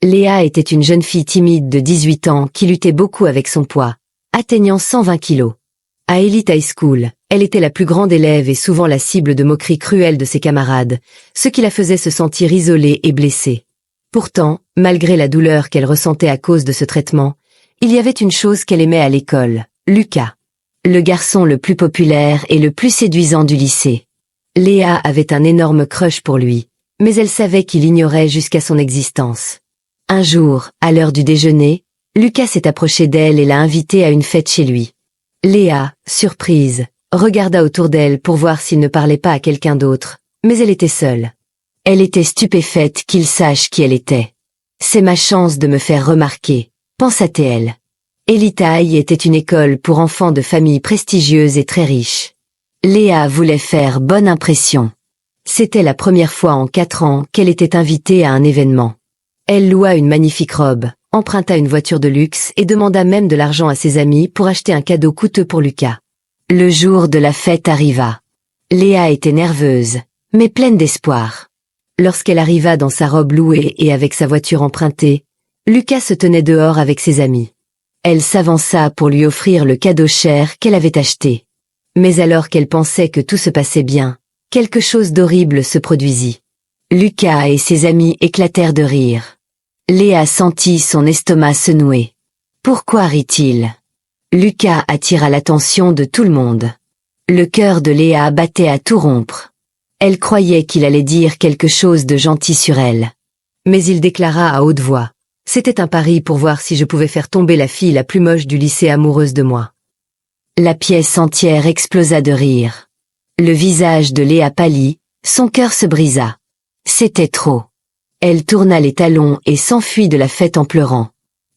Léa était une jeune fille timide de 18 ans qui luttait beaucoup avec son poids, atteignant 120 kilos. À Elite High School, elle était la plus grande élève et souvent la cible de moqueries cruelles de ses camarades, ce qui la faisait se sentir isolée et blessée. Pourtant, malgré la douleur qu'elle ressentait à cause de ce traitement, il y avait une chose qu'elle aimait à l'école, Lucas. Le garçon le plus populaire et le plus séduisant du lycée. Léa avait un énorme crush pour lui, mais elle savait qu'il ignorait jusqu'à son existence. Un jour, à l'heure du déjeuner, Lucas s'est approché d'elle et l'a invitée à une fête chez lui. Léa, surprise, regarda autour d'elle pour voir s'il ne parlait pas à quelqu'un d'autre, mais elle était seule. Elle était stupéfaite qu'il sache qui elle était. « C'est ma chance de me faire remarquer », pensa-t-elle. Elite High était une école pour enfants de familles prestigieuses et très riches. Léa voulait faire bonne impression. C'était la première fois en 4 ans qu'elle était invitée à un événement. Elle loua une magnifique robe, emprunta une voiture de luxe et demanda même de l'argent à ses amis pour acheter un cadeau coûteux pour Lucas. Le jour de la fête arriva. Léa était nerveuse, mais pleine d'espoir. Lorsqu'elle arriva dans sa robe louée et avec sa voiture empruntée, Lucas se tenait dehors avec ses amis. Elle s'avança pour lui offrir le cadeau cher qu'elle avait acheté. Mais alors qu'elle pensait que tout se passait bien, quelque chose d'horrible se produisit. Lucas et ses amis éclatèrent de rire. Léa sentit son estomac se nouer. Pourquoi rit-il? Lucas attira l'attention de tout le monde. Le cœur de Léa battait à tout rompre. Elle croyait qu'il allait dire quelque chose de gentil sur elle. Mais il déclara à haute voix. C'était un pari pour voir si je pouvais faire tomber la fille la plus moche du lycée amoureuse de moi. La pièce entière explosa de rire. Le visage de Léa pâlit, son cœur se brisa. C'était trop. Elle tourna les talons et s'enfuit de la fête en pleurant.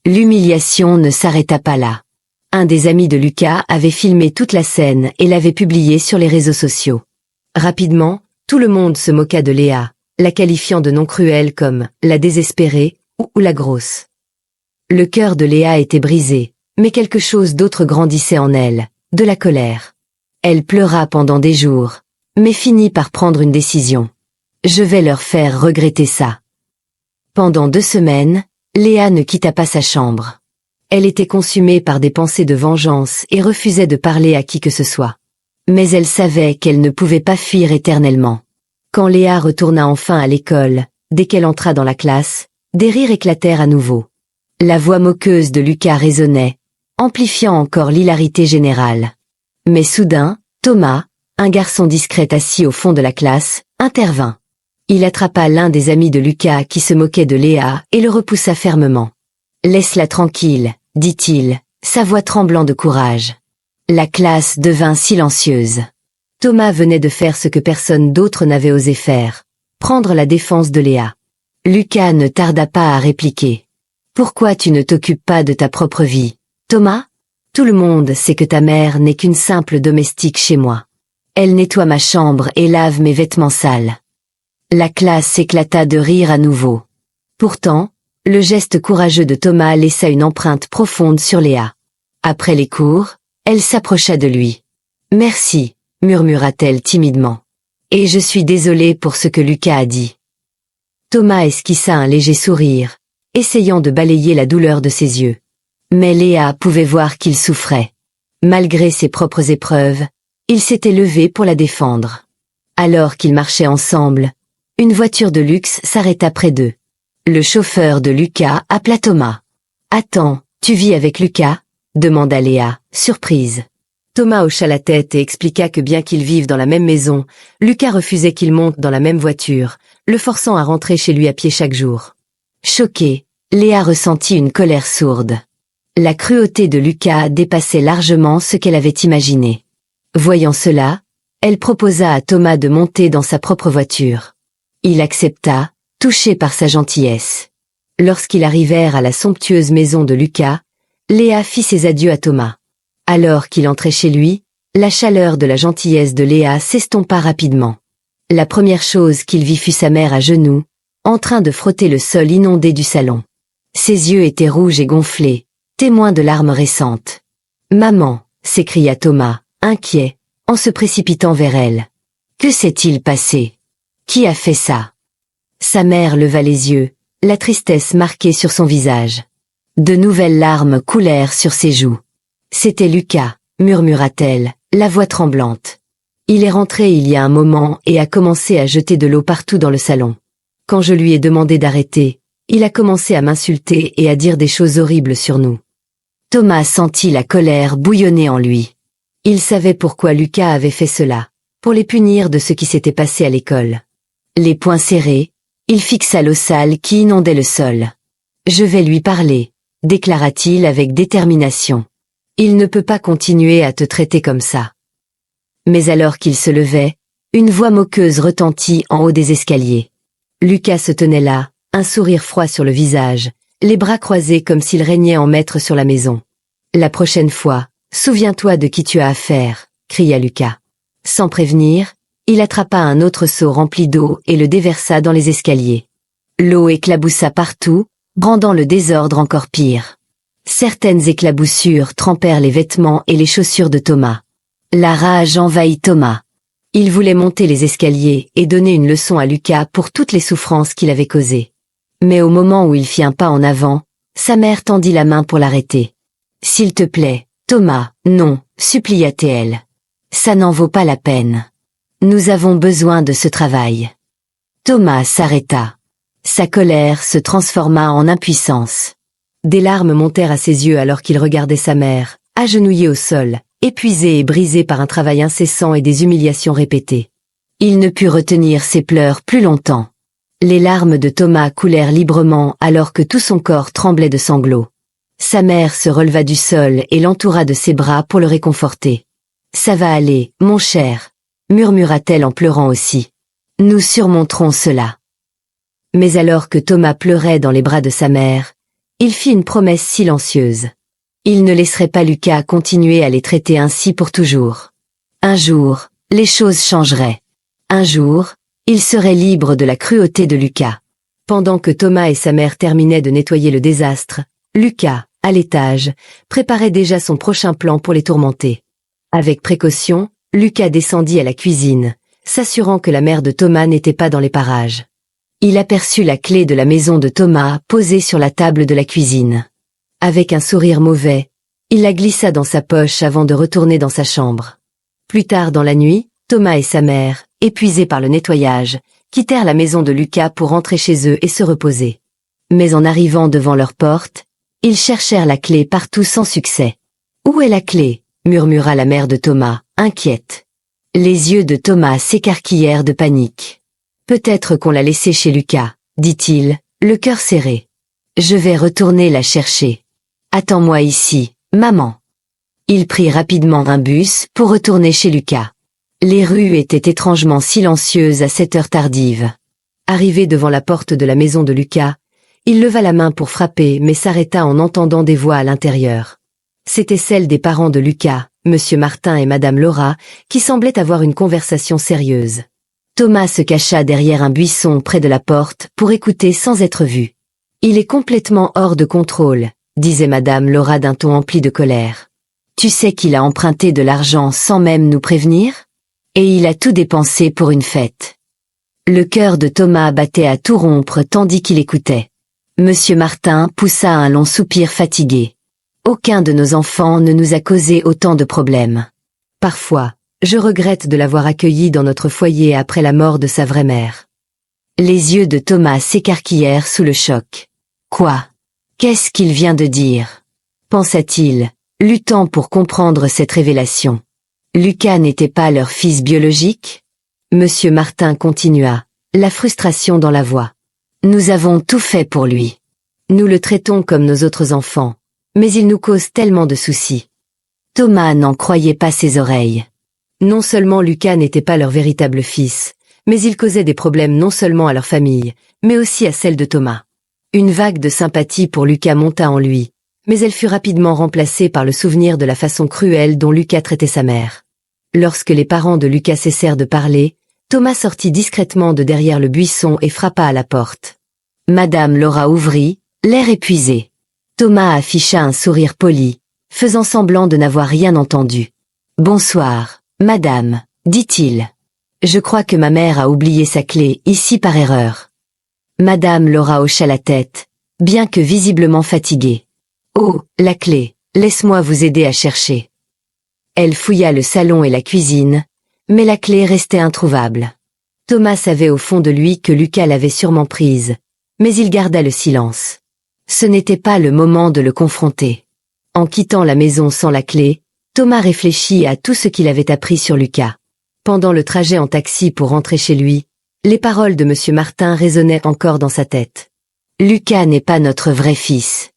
L'humiliation ne s'arrêta pas là. Un des amis de Lucas avait filmé toute la scène et l'avait publiée sur les réseaux sociaux. Rapidement, tout le monde se moqua de Léa, la qualifiant de nom cruel comme « la désespérée » ou « la grosse ». Le cœur de Léa était brisé, mais quelque chose d'autre grandissait en elle, de la colère. Elle pleura pendant des jours, mais finit par prendre une décision. « Je vais leur faire regretter ça ». Pendant 2 semaines, Léa ne quitta pas sa chambre. Elle était consumée par des pensées de vengeance et refusait de parler à qui que ce soit. Mais elle savait qu'elle ne pouvait pas fuir éternellement. Quand Léa retourna enfin à l'école, dès qu'elle entra dans la classe, des rires éclatèrent à nouveau. La voix moqueuse de Lucas résonnait, amplifiant encore l'hilarité générale. Mais soudain, Thomas, un garçon discret assis au fond de la classe, intervint. Il attrapa l'un des amis de Lucas qui se moquait de Léa et le repoussa fermement. « Laisse-la tranquille », dit-il, sa voix tremblant de courage. La classe devint silencieuse. Thomas venait de faire ce que personne d'autre n'avait osé faire, prendre la défense de Léa. Lucas ne tarda pas à répliquer. « Pourquoi tu ne t'occupes pas de ta propre vie, Thomas? Tout le monde sait que ta mère n'est qu'une simple domestique chez moi. Elle nettoie ma chambre et lave mes vêtements sales. » La classe éclata de rire à nouveau. Pourtant, le geste courageux de Thomas laissa une empreinte profonde sur Léa. Après les cours, elle s'approcha de lui. « Merci », murmura-t-elle timidement. « Et je suis désolée pour ce que Lucas a dit. » Thomas esquissa un léger sourire, essayant de balayer la douleur de ses yeux. Mais Léa pouvait voir qu'il souffrait. Malgré ses propres épreuves, il s'était levé pour la défendre. Alors qu'ils marchaient ensemble, une voiture de luxe s'arrêta près d'eux. Le chauffeur de Lucas appela Thomas. « Attends, tu vis avec Lucas ?» demanda Léa, surprise. Thomas hocha la tête et expliqua que bien qu'ils vivent dans la même maison, Lucas refusait qu'ils montent dans la même voiture, le forçant à rentrer chez lui à pied chaque jour. Choquée, Léa ressentit une colère sourde. La cruauté de Lucas dépassait largement ce qu'elle avait imaginé. Voyant cela, elle proposa à Thomas de monter dans sa propre voiture. Il accepta, touché par sa gentillesse. Lorsqu'ils arrivèrent à la somptueuse maison de Lucas, Léa fit ses adieux à Thomas. Alors qu'il entrait chez lui, la chaleur de la gentillesse de Léa s'estompa rapidement. La première chose qu'il vit fut sa mère à genoux, en train de frotter le sol inondé du salon. Ses yeux étaient rouges et gonflés, témoins de larmes récentes. « Maman !» s'écria Thomas, inquiet, en se précipitant vers elle. « Que s'est-il passé? Qui a fait ça ?» Sa mère leva les yeux, la tristesse marquée sur son visage. De nouvelles larmes coulèrent sur ses joues. « C'était Lucas », murmura-t-elle, la voix tremblante. Il est rentré il y a un moment et a commencé à jeter de l'eau partout dans le salon. Quand je lui ai demandé d'arrêter, il a commencé à m'insulter et à dire des choses horribles sur nous. Thomas sentit la colère bouillonner en lui. Il savait pourquoi Lucas avait fait cela, pour les punir de ce qui s'était passé à l'école. Les poings serrés, il fixa l'eau sale qui inondait le sol. « Je vais lui parler », déclara-t-il avec détermination. « Il ne peut pas continuer à te traiter comme ça. » Mais alors qu'il se levait, une voix moqueuse retentit en haut des escaliers. Lucas se tenait là, un sourire froid sur le visage, les bras croisés comme s'il régnait en maître sur la maison. « La prochaine fois, souviens-toi de qui tu as affaire », cria Lucas. Sans prévenir, il attrapa un autre seau rempli d'eau et le déversa dans les escaliers. L'eau éclaboussa partout, rendant le désordre encore pire. Certaines éclaboussures trempèrent les vêtements et les chaussures de Thomas. La rage envahit Thomas. Il voulait monter les escaliers et donner une leçon à Lucas pour toutes les souffrances qu'il avait causées. Mais au moment où il fit un pas en avant, sa mère tendit la main pour l'arrêter. « S'il te plaît, Thomas, non, supplia-t-elle. Ça n'en vaut pas la peine. Nous avons besoin de ce travail. » Thomas s'arrêta. Sa colère se transforma en impuissance. Des larmes montèrent à ses yeux alors qu'il regardait sa mère, agenouillée au sol, épuisée et brisée par un travail incessant et des humiliations répétées. Il ne put retenir ses pleurs plus longtemps. Les larmes de Thomas coulèrent librement alors que tout son corps tremblait de sanglots. Sa mère se releva du sol et l'entoura de ses bras pour le réconforter. « Ça va aller, mon cher », murmura-t-elle en pleurant aussi. « Nous surmonterons cela. » Mais alors que Thomas pleurait dans les bras de sa mère, il fit une promesse silencieuse. Il ne laisserait pas Lucas continuer à les traiter ainsi pour toujours. Un jour, les choses changeraient. Un jour, il serait libre de la cruauté de Lucas. Pendant que Thomas et sa mère terminaient de nettoyer le désastre, Lucas, à l'étage, préparait déjà son prochain plan pour les tourmenter. Avec précaution, Lucas descendit à la cuisine, s'assurant que la mère de Thomas n'était pas dans les parages. Il aperçut la clé de la maison de Thomas posée sur la table de la cuisine. Avec un sourire mauvais, il la glissa dans sa poche avant de retourner dans sa chambre. Plus tard dans la nuit, Thomas et sa mère, épuisés par le nettoyage, quittèrent la maison de Lucas pour rentrer chez eux et se reposer. Mais en arrivant devant leur porte, ils cherchèrent la clé partout sans succès. « Où est la clé ?» murmura la mère de Thomas, inquiète. Les yeux de Thomas s'écarquillèrent de panique. « Peut-être qu'on l'a laissée chez Lucas, » dit-il, le cœur serré. « Je vais retourner la chercher. Attends-moi ici, maman. » Il prit rapidement un bus pour retourner chez Lucas. Les rues étaient étrangement silencieuses à cette heure tardive. Arrivé devant la porte de la maison de Lucas, il leva la main pour frapper mais s'arrêta en entendant des voix à l'intérieur. C'étaient celles des parents de Lucas, Monsieur Martin et Madame Laura, qui semblaient avoir une conversation sérieuse. Thomas se cacha derrière un buisson près de la porte pour écouter sans être vu. « Il est complètement hors de contrôle », disait Madame Laura d'un ton empli de colère. « Tu sais qu'il a emprunté de l'argent sans même nous prévenir ? Et il a tout dépensé pour une fête. » Le cœur de Thomas battait à tout rompre tandis qu'il écoutait. Monsieur Martin poussa un long soupir fatigué. « Aucun de nos enfants ne nous a causé autant de problèmes. Parfois, je regrette de l'avoir accueilli dans notre foyer après la mort de sa vraie mère. » Les yeux de Thomas s'écarquillèrent sous le choc. « Quoi ? Qu'est-ce qu'il vient de dire ?» pensa-t-il, luttant pour comprendre cette révélation. Lucas n'était pas leur fils biologique ? Monsieur Martin continua, la frustration dans la voix. « Nous avons tout fait pour lui. Nous le traitons comme nos autres enfants, mais il nous cause tellement de soucis. » Thomas n'en croyait pas ses oreilles. Non seulement Lucas n'était pas leur véritable fils, mais il causait des problèmes non seulement à leur famille, mais aussi à celle de Thomas. Une vague de sympathie pour Lucas monta en lui, mais elle fut rapidement remplacée par le souvenir de la façon cruelle dont Lucas traitait sa mère. Lorsque les parents de Lucas cessèrent de parler, Thomas sortit discrètement de derrière le buisson et frappa à la porte. Madame Laura ouvrit, l'air épuisé. Thomas afficha un sourire poli, faisant semblant de n'avoir rien entendu. « Bonsoir, madame, dit-il. Je crois que ma mère a oublié sa clé ici par erreur. » Madame Laura hocha la tête, bien que visiblement fatiguée. Oh, la clé, laisse-moi vous aider à chercher. Elle fouilla le salon et la cuisine, mais la clé restait introuvable. Thomas savait au fond de lui que Lucas l'avait sûrement prise, mais il garda le silence. Ce n'était pas le moment de le confronter. En quittant la maison sans la clé, Thomas réfléchit à tout ce qu'il avait appris sur Lucas. Pendant le trajet en taxi pour rentrer chez lui, les paroles de Monsieur Martin résonnaient encore dans sa tête. Lucas n'est pas notre vrai fils.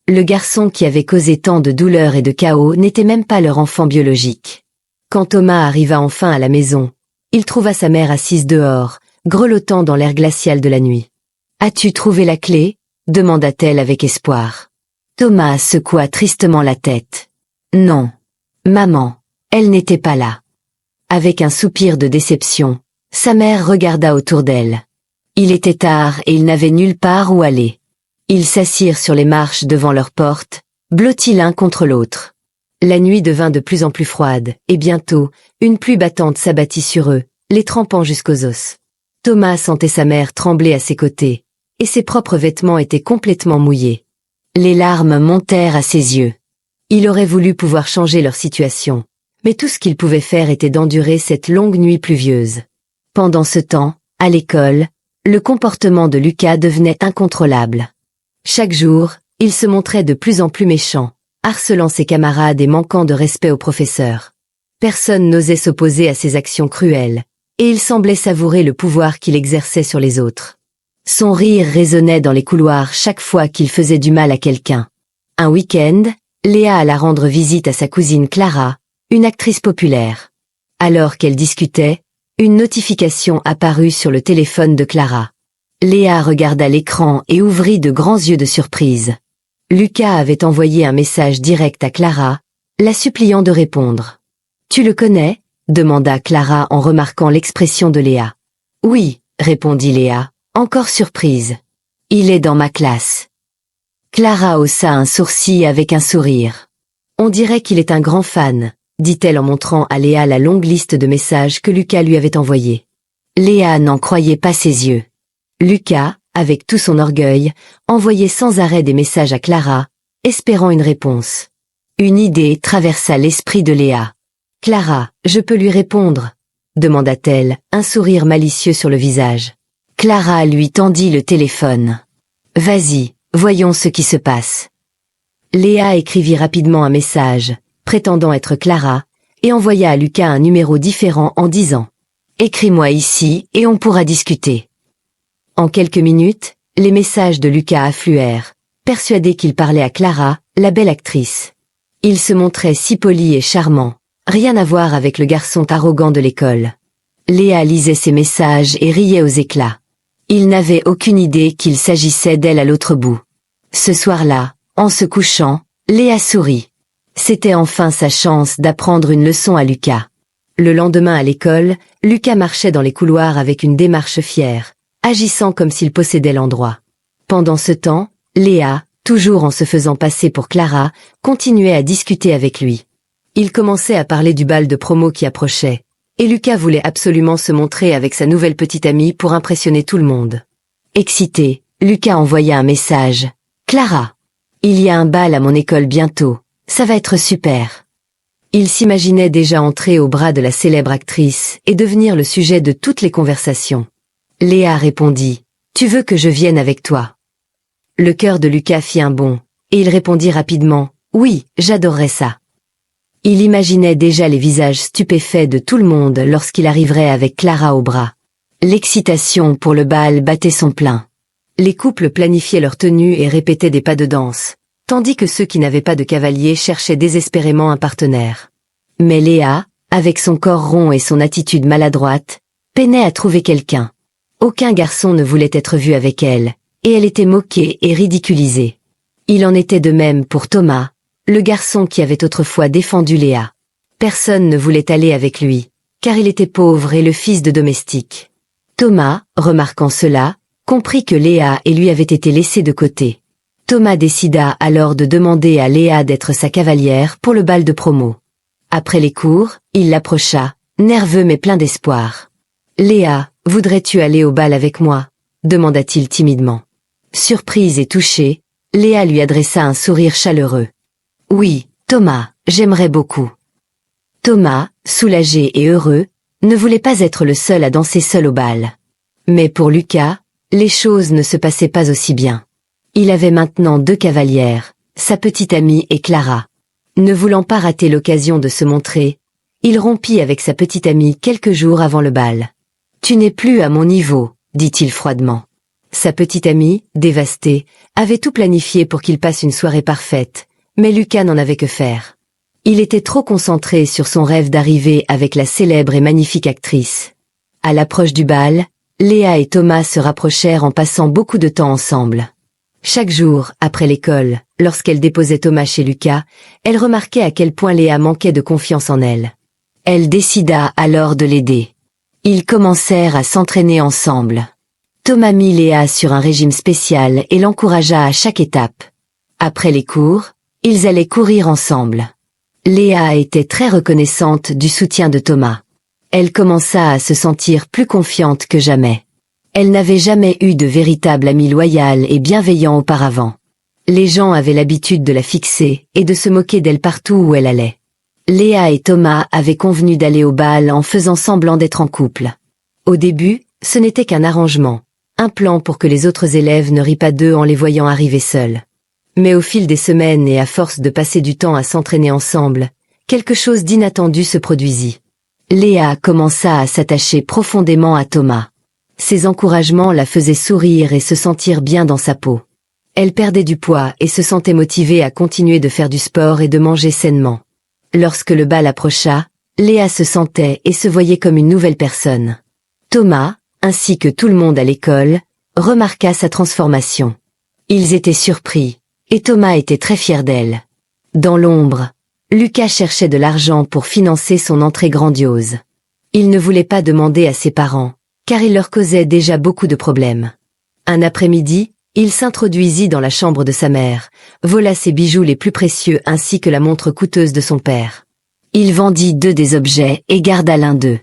Le garçon qui avait causé tant de douleur et de chaos n'était même pas leur enfant biologique. Quand Thomas arriva enfin à la maison, il trouva sa mère assise dehors, grelottant dans l'air glacial de la nuit. « As-tu trouvé la clé ?» demanda-t-elle avec espoir. Thomas secoua tristement la tête. « Non. Maman, elle n'était pas là. » Avec un soupir de déception, sa mère regarda autour d'elle. Il était tard et ils n'avaient nulle part où aller. Ils s'assirent sur les marches devant leur porte, blottis l'un contre l'autre. La nuit devint de plus en plus froide, et bientôt, une pluie battante s'abattit sur eux, les trempant jusqu'aux os. Thomas sentait sa mère trembler à ses côtés, et ses propres vêtements étaient complètement mouillés. Les larmes montèrent à ses yeux. Il aurait voulu pouvoir changer leur situation, mais tout ce qu'il pouvait faire était d'endurer cette longue nuit pluvieuse. Pendant ce temps, à l'école, le comportement de Lucas devenait incontrôlable. Chaque jour, il se montrait de plus en plus méchant, harcelant ses camarades et manquant de respect au professeur. Personne n'osait s'opposer à ses actions cruelles, et il semblait savourer le pouvoir qu'il exerçait sur les autres. Son rire résonnait dans les couloirs chaque fois qu'il faisait du mal à quelqu'un. Un week-end, Léa alla rendre visite à sa cousine Clara, une actrice populaire. Alors qu'elle discutait, une notification apparut sur le téléphone de Clara. Léa regarda l'écran et ouvrit de grands yeux de surprise. Lucas avait envoyé un message direct à Clara, la suppliant de répondre. « Tu le connais ?» demanda Clara en remarquant l'expression de Léa. « Oui » répondit Léa, encore surprise. « Il est dans ma classe. » Clara haussa un sourcil avec un sourire. « On dirait qu'il est un grand fan », dit-elle en montrant à Léa la longue liste de messages que Lucas lui avait envoyés. Léa n'en croyait pas ses yeux. Lucas, avec tout son orgueil, envoyait sans arrêt des messages à Clara, espérant une réponse. Une idée traversa l'esprit de Léa. « Clara, je peux lui répondre ?» demanda-t-elle, un sourire malicieux sur le visage. Clara lui tendit le téléphone. « Vas-y, voyons ce qui se passe. » Léa écrivit rapidement un message, prétendant être Clara, et envoya à Lucas un numéro différent en disant « Écris-moi ici et on pourra discuter. » En quelques minutes, les messages de Lucas affluèrent, persuadé qu'il parlait à Clara, la belle actrice. Il se montrait si poli et charmant, rien à voir avec le garçon arrogant de l'école. Léa lisait ses messages et riait aux éclats. Il n'avait aucune idée qu'il s'agissait d'elle à l'autre bout. Ce soir-là, en se couchant, Léa sourit. C'était enfin sa chance d'apprendre une leçon à Lucas. Le lendemain à l'école, Lucas marchait dans les couloirs avec une démarche fière, agissant comme s'il possédait l'endroit. Pendant ce temps, Léa, toujours en se faisant passer pour Clara, continuait à discuter avec lui. Il commençait à parler du bal de promo qui approchait, et Lucas voulait absolument se montrer avec sa nouvelle petite amie pour impressionner tout le monde. Excité, Lucas envoya un message. « Clara, il y a un bal à mon école bientôt, ça va être super. » Il s'imaginait déjà entrer au bras de la célèbre actrice et devenir le sujet de toutes les conversations. Léa répondit « Tu veux que je vienne avec toi ?» Le cœur de Lucas fit un bond, et il répondit rapidement « Oui, j'adorerais ça. » Il imaginait déjà les visages stupéfaits de tout le monde lorsqu'il arriverait avec Clara au bras. L'excitation pour le bal battait son plein. Les couples planifiaient leur tenue et répétaient des pas de danse, tandis que ceux qui n'avaient pas de cavalier cherchaient désespérément un partenaire. Mais Léa, avec son corps rond et son attitude maladroite, peinait à trouver quelqu'un. Aucun garçon ne voulait être vu avec elle, et elle était moquée et ridiculisée. Il en était de même pour Thomas, le garçon qui avait autrefois défendu Léa. Personne ne voulait aller avec lui, car il était pauvre et le fils de domestique. Thomas, remarquant cela, comprit que Léa et lui avaient été laissés de côté. Thomas décida alors de demander à Léa d'être sa cavalière pour le bal de promo. Après les cours, il l'approcha, nerveux mais plein d'espoir. « Léa, voudrais-tu aller au bal avec moi ?» demanda-t-il timidement. Surprise et touchée, Léa lui adressa un sourire chaleureux. Oui, Thomas, j'aimerais beaucoup. Thomas, soulagé et heureux, ne voulait pas être le seul à danser seul au bal. Mais pour Lucas, les choses ne se passaient pas aussi bien. Il avait maintenant 2 cavalières, sa petite amie et Clara. Ne voulant pas rater l'occasion de se montrer, il rompit avec sa petite amie quelques jours avant le bal. « Tu n'es plus à mon niveau », dit-il froidement. Sa petite amie, dévastée, avait tout planifié pour qu'il passe une soirée parfaite, mais Lucas n'en avait que faire. Il était trop concentré sur son rêve d'arriver avec la célèbre et magnifique actrice. À l'approche du bal, Léa et Thomas se rapprochèrent en passant beaucoup de temps ensemble. Chaque jour, après l'école, lorsqu'elle déposait Thomas chez Lucas, elle remarquait à quel point Léa manquait de confiance en elle. Elle décida alors de l'aider. Ils commencèrent à s'entraîner ensemble. Thomas mit Léa sur un régime spécial et l'encouragea à chaque étape. Après les cours, ils allaient courir ensemble. Léa était très reconnaissante du soutien de Thomas. Elle commença à se sentir plus confiante que jamais. Elle n'avait jamais eu de véritable ami loyal et bienveillant auparavant. Les gens avaient l'habitude de la fixer et de se moquer d'elle partout où elle allait. Léa et Thomas avaient convenu d'aller au bal en faisant semblant d'être en couple. Au début, ce n'était qu'un arrangement, un plan pour que les autres élèves ne rient pas d'eux en les voyant arriver seuls. Mais au fil des semaines et à force de passer du temps à s'entraîner ensemble, quelque chose d'inattendu se produisit. Léa commença à s'attacher profondément à Thomas. Ses encouragements la faisaient sourire et se sentir bien dans sa peau. Elle perdait du poids et se sentait motivée à continuer de faire du sport et de manger sainement. Lorsque le bal approcha, Léa se sentait et se voyait comme une nouvelle personne. Thomas, ainsi que tout le monde à l'école, remarqua sa transformation. Ils étaient surpris, et Thomas était très fier d'elle. Dans l'ombre, Lucas cherchait de l'argent pour financer son entrée grandiose. Il ne voulait pas demander à ses parents, car il leur causait déjà beaucoup de problèmes. Un après-midi, il s'introduisit dans la chambre de sa mère, vola ses bijoux les plus précieux ainsi que la montre coûteuse de son père. Il vendit 2 des objets et garda l'un d'eux.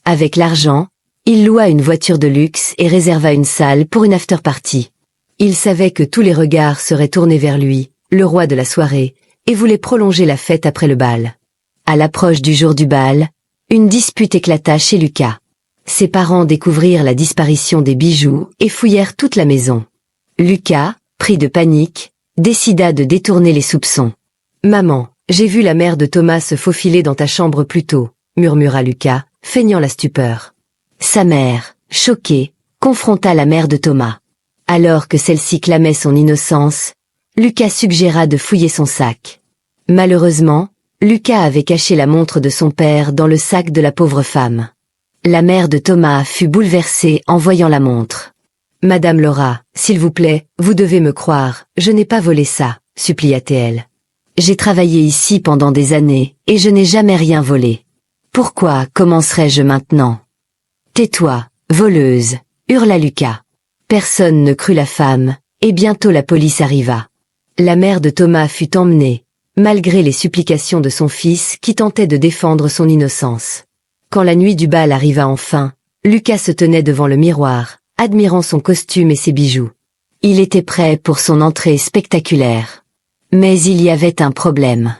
Avec l'argent, il loua une voiture de luxe et réserva une salle pour une after-party. Il savait que tous les regards seraient tournés vers lui, le roi de la soirée, et voulait prolonger la fête après le bal. À l'approche du jour du bal, une dispute éclata chez Lucas. Ses parents découvrirent la disparition des bijoux et fouillèrent toute la maison. Lucas, pris de panique, décida de détourner les soupçons. « Maman, j'ai vu la mère de Thomas se faufiler dans ta chambre plus tôt », murmura Lucas, feignant la stupeur. Sa mère, choquée, confronta la mère de Thomas. Alors que celle-ci clamait son innocence, Lucas suggéra de fouiller son sac. Malheureusement, Lucas avait caché la montre de son père dans le sac de la pauvre femme. La mère de Thomas fut bouleversée en voyant la montre. « Madame Laura, s'il vous plaît, vous devez me croire, je n'ai pas volé ça, » supplia-t-elle. « J'ai travaillé ici pendant des années, et je n'ai jamais rien volé. Pourquoi commencerais-je maintenant ?»« Tais-toi, voleuse !» hurla Lucas. Personne ne crut la femme, et bientôt la police arriva. La mère de Thomas fut emmenée, malgré les supplications de son fils qui tentait de défendre son innocence. Quand la nuit du bal arriva enfin, Lucas se tenait devant le miroir, admirant son costume et ses bijoux. Il était prêt pour son entrée spectaculaire. Mais il y avait un problème.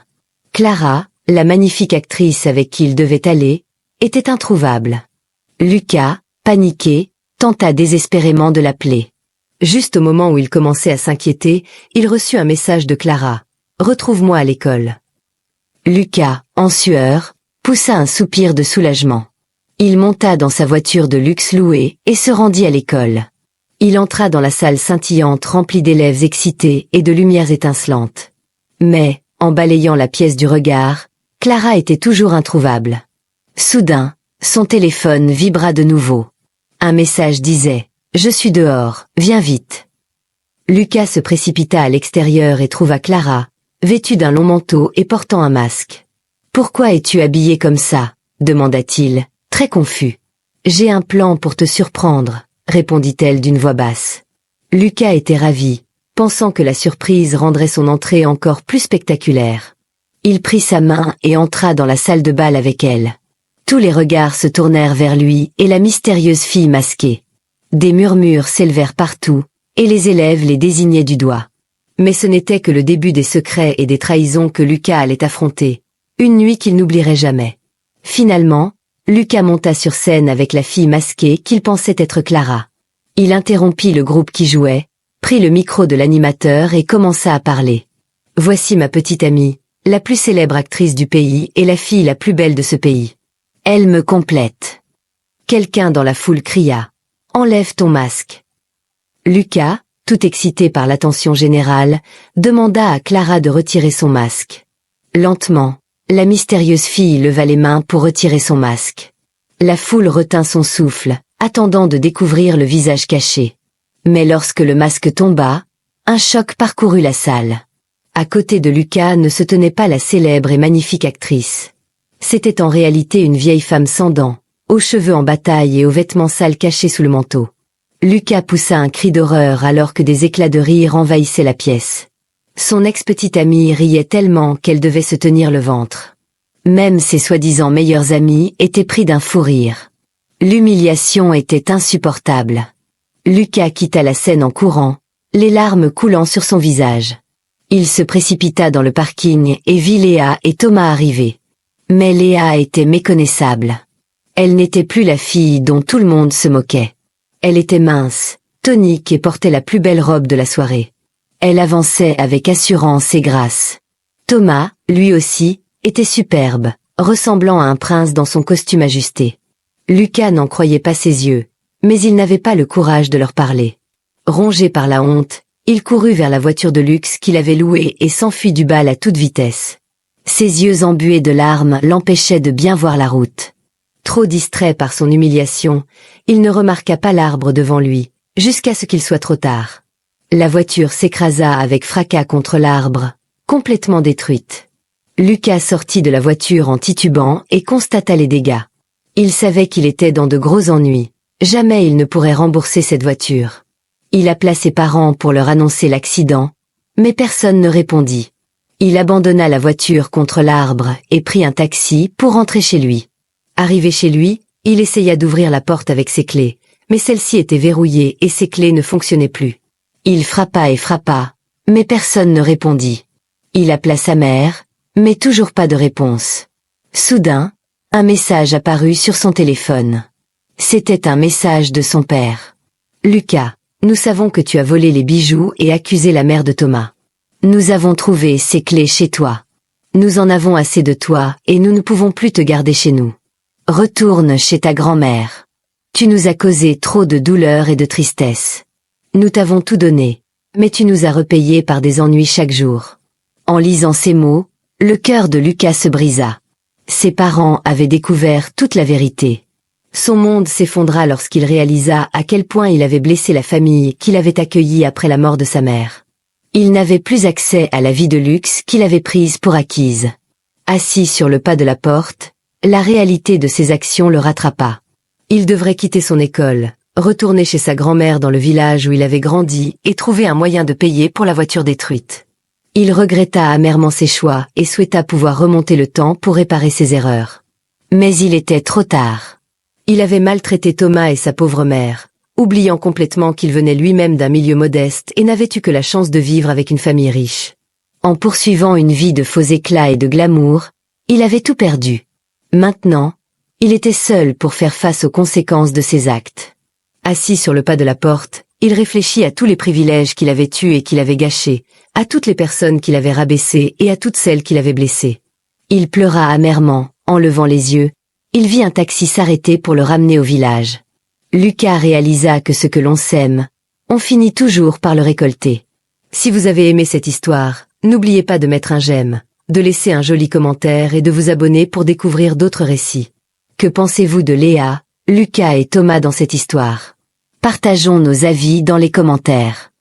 Clara, la magnifique actrice avec qui il devait aller, était introuvable. Lucas, paniqué, tenta désespérément de l'appeler. Juste au moment où il commençait à s'inquiéter, il reçut un message de Clara. « Retrouve-moi à l'école. » Lucas, en sueur, poussa un soupir de soulagement. Il monta dans sa voiture de luxe louée et se rendit à l'école. Il entra dans la salle scintillante remplie d'élèves excités et de lumières étincelantes. Mais, en balayant la pièce du regard, Clara était toujours introuvable. Soudain, son téléphone vibra de nouveau. Un message disait « Je suis dehors, viens vite ». Lucas se précipita à l'extérieur et trouva Clara, vêtue d'un long manteau et portant un masque. « Pourquoi es-tu habillée comme ça ?» demanda-t-il, très confus. « J'ai un plan pour te surprendre », répondit-elle d'une voix basse. Lucas était ravi, pensant que la surprise rendrait son entrée encore plus spectaculaire. Il prit sa main et entra dans la salle de bal avec elle. Tous les regards se tournèrent vers lui et la mystérieuse fille masquée. Des murmures s'élevèrent partout, et les élèves les désignaient du doigt. Mais ce n'était que le début des secrets et des trahisons que Lucas allait affronter, une nuit qu'il n'oublierait jamais. Finalement, Lucas monta sur scène avec la fille masquée qu'il pensait être Clara. Il interrompit le groupe qui jouait, prit le micro de l'animateur et commença à parler. « Voici ma petite amie, la plus célèbre actrice du pays et la fille la plus belle de ce pays. Elle me complète. » Quelqu'un dans la foule cria « Enlève ton masque !» Lucas, tout excité par l'attention générale, demanda à Clara de retirer son masque. Lentement, la mystérieuse fille leva les mains pour retirer son masque. La foule retint son souffle, attendant de découvrir le visage caché. Mais lorsque le masque tomba, un choc parcourut la salle. À côté de Lucas ne se tenait pas la célèbre et magnifique actrice. C'était en réalité une vieille femme sans dents, aux cheveux en bataille et aux vêtements sales cachés sous le manteau. Lucas poussa un cri d'horreur alors que des éclats de rire envahissaient la pièce. Son ex-petite amie riait tellement qu'elle devait se tenir le ventre. Même ses soi-disant meilleurs amis étaient pris d'un fou rire. L'humiliation était insupportable. Lucas quitta la scène en courant, les larmes coulant sur son visage. Il se précipita dans le parking et vit Léa et Thomas arriver. Mais Léa était méconnaissable. Elle n'était plus la fille dont tout le monde se moquait. Elle était mince, tonique et portait la plus belle robe de la soirée. Elle avançait avec assurance et grâce. Thomas, lui aussi, était superbe, ressemblant à un prince dans son costume ajusté. Lucas n'en croyait pas ses yeux, mais il n'avait pas le courage de leur parler. Rongé par la honte, il courut vers la voiture de luxe qu'il avait louée et s'enfuit du bal à toute vitesse. Ses yeux embués de larmes l'empêchaient de bien voir la route. Trop distrait par son humiliation, il ne remarqua pas l'arbre devant lui, jusqu'à ce qu'il soit trop tard. La voiture s'écrasa avec fracas contre l'arbre, complètement détruite. Lucas sortit de la voiture en titubant et constata les dégâts. Il savait qu'il était dans de gros ennuis. Jamais il ne pourrait rembourser cette voiture. Il appela ses parents pour leur annoncer l'accident, mais personne ne répondit. Il abandonna la voiture contre l'arbre et prit un taxi pour rentrer chez lui. Arrivé chez lui, il essaya d'ouvrir la porte avec ses clés, mais celle-ci était verrouillée et ses clés ne fonctionnaient plus. Il frappa et frappa, mais personne ne répondit. Il appela sa mère, mais toujours pas de réponse. Soudain, un message apparut sur son téléphone. C'était un message de son père. « Lucas, nous savons que tu as volé les bijoux et accusé la mère de Thomas. Nous avons trouvé ces clés chez toi. Nous en avons assez de toi et nous ne pouvons plus te garder chez nous. Retourne chez ta grand-mère. Tu nous as causé trop de douleur et de tristesse. Nous t'avons tout donné, mais tu nous as repayé par des ennuis chaque jour. » En lisant ces mots, le cœur de Lucas se brisa. Ses parents avaient découvert toute la vérité. Son monde s'effondra lorsqu'il réalisa à quel point il avait blessé la famille qu'il avait accueillie après la mort de sa mère. Il n'avait plus accès à la vie de luxe qu'il avait prise pour acquise. Assis sur le pas de la porte, la réalité de ses actions le rattrapa. Il devrait quitter son école, retourner chez sa grand-mère dans le village où il avait grandi et trouver un moyen de payer pour la voiture détruite. Il regretta amèrement ses choix et souhaita pouvoir remonter le temps pour réparer ses erreurs. Mais il était trop tard. Il avait maltraité Thomas et sa pauvre mère, oubliant complètement qu'il venait lui-même d'un milieu modeste et n'avait eu que la chance de vivre avec une famille riche. En poursuivant une vie de faux éclats et de glamour, il avait tout perdu. Maintenant, il était seul pour faire face aux conséquences de ses actes. Assis sur le pas de la porte, il réfléchit à tous les privilèges qu'il avait eus et qu'il avait gâchés, à toutes les personnes qu'il avait rabaissées et à toutes celles qu'il avait blessées. Il pleura amèrement, en levant les yeux. Il vit un taxi s'arrêter pour le ramener au village. Lucas réalisa que ce que l'on sème, on finit toujours par le récolter. Si vous avez aimé cette histoire, n'oubliez pas de mettre un j'aime, de laisser un joli commentaire et de vous abonner pour découvrir d'autres récits. Que pensez-vous de Léa, Lucas et Thomas dans cette histoire? Partageons nos avis dans les commentaires.